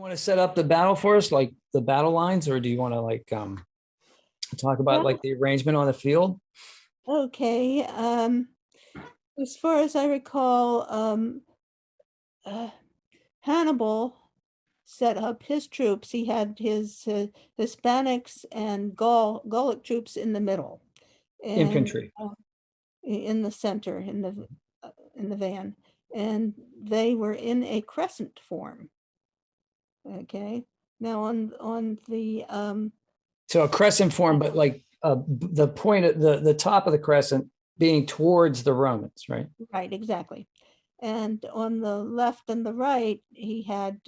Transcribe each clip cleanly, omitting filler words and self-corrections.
want to set up the battle for us, like the battle lines, or do you want to talk about Well, like the arrangement on the field? okay. As far as I recall, uh, Hannibal set up his troops. He had his Hispanics and Gallic troops in the middle, and Infantry. in the center, in the van, and they were in a crescent form. Okay. Now on the So a crescent form, but like the point of the top of the crescent being towards the Romans, right? right, exactly. And on the left and the right, he had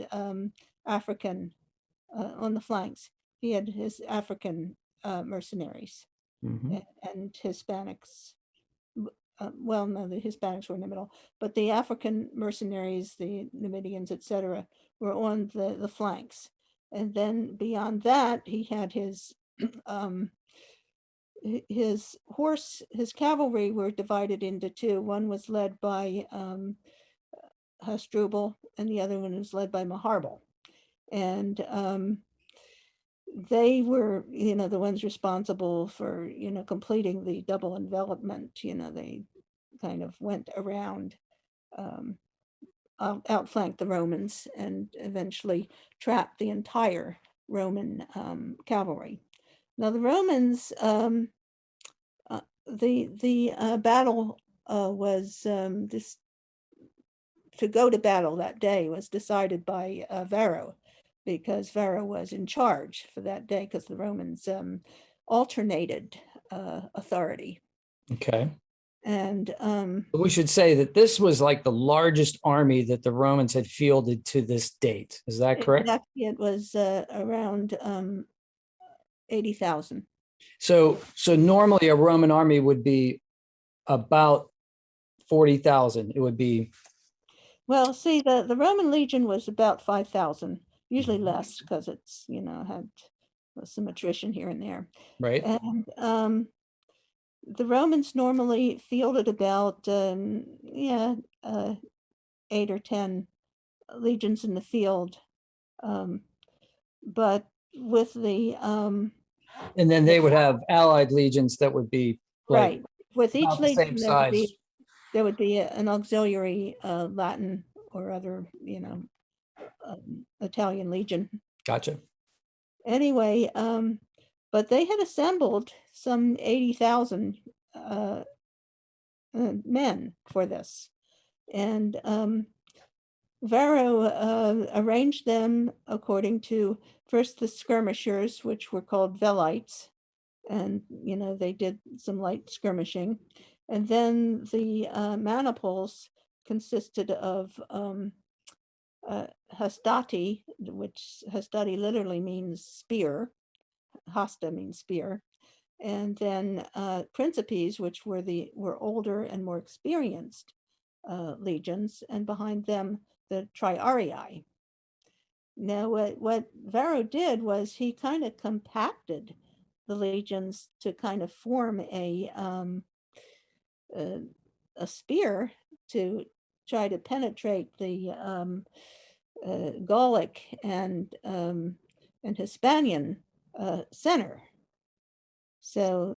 African on the flanks. He had his African mercenaries Mhm. and Hispanics. Well, no, the Hispanics were in the middle, but the African mercenaries, the Numidians, etc., were on the flanks. And then beyond that, he had um, his cavalry were divided into two. One was led by Hasdrubal, and the other one was led by Maharbal. And they were, the ones responsible for, completing the double envelopment. They kind of went around, outflanked the Romans, and eventually trapped the entire Roman cavalry. Now the Romans, the battle was this to go to battle that day was decided by Varro, because Varro was in charge for that day, because the Romans alternated authority. Okay. And But we should say that this was like the largest army that the Romans had fielded to this date. Is that correct? exactly, it was around 80,000. So normally a Roman army would be about 40,000. It would be Well, see, the Roman legion was about 5,000, usually less because it's, had some attrition here and there. right. And the Romans normally fielded about, 8 or 10 legions in the field. But with And then they would have allied legions that would be like right, with each about the same legion, size. there would be an auxiliary Latin or other, Italian legion. Gotcha. Anyway, but they had assembled some 80,000 men for this. And Varro arranged them according to first the skirmishers, which were called velites, and they did some light skirmishing, and then the maniples consisted of hastati, which hastati literally means spear, hasta means spear, and then principes, which were older and more experienced legions, and behind them the triarii. Now, what Varro did was he kind of compacted the legions to kind of form a spear to try to penetrate the Gallic and Hispanian center. So